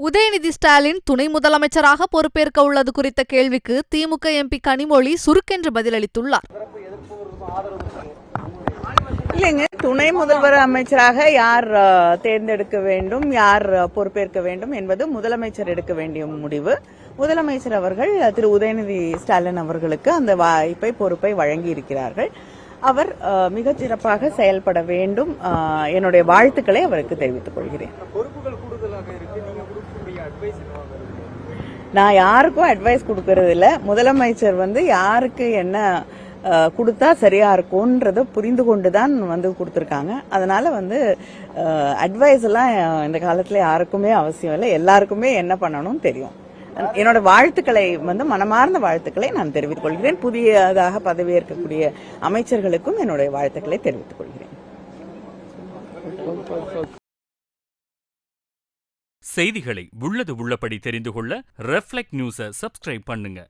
உதயநிதி ஸ்டாலின் துணை முதலமைச்சராக பொறுப்பேற்க உள்ளது குறித்த கேள்விக்கு திமுக எம்பி கனிமொழி சுருக்கென்று பதிலளித்துள்ளார். இல்லைங்க, துணை முதல்வர் அமைச்சராக யார் தேர்ந்தெடுக்க வேண்டும், யார் பொறுப்பேற்க வேண்டும் என்பது முதலமைச்சர் எடுக்க வேண்டிய முடிவு. முதலமைச்சர் அவர்கள் திரு உதயநிதி ஸ்டாலின் அவர்களுக்கு அந்த வாய்ப்பை, பொறுப்பை வழங்கி இருக்கிறார்கள். அவர் மிகச் சிறப்பாக செயல்பட வேண்டும். என்னுடைய வாழ்த்துக்களை அவருக்கு தெரிவித்துக் கொள்கிறேன். நான் யாருக்கும் அட்வைஸ் கொடுக்கறது இல்ல. முதலமைச்சர் யாருக்கு என்ன கொடுத்தா சரியா இருக்கும்ன்றத புரிந்து கொண்டுதான் கொடுத்திருக்காங்க. அதனால அட்வைஸ் எல்லாம் இந்த காலத்துல யாருக்குமே அவசியம் இல்லை. எல்லாருக்குமே என்ன பண்ணணும் தெரியும். என்னோட வாழ்த்துக்களை மனமார்ந்த வாழ்த்துக்களை நான் தெரிவித்துக் கொள்கிறேன். புதியதாக பதவியேற்கக்கூடிய அமைச்சர்களுக்கும் என்னுடைய வாழ்த்துக்களை தெரிவித்துக் கொள்கிறேன். செய்திகளை உள்ளது உள்ளபடி தெரிந்து கொள்ள ரெஃப்ளெக்ட் நியூஸை சப்ஸ்கிரைப் பண்ணுங்க.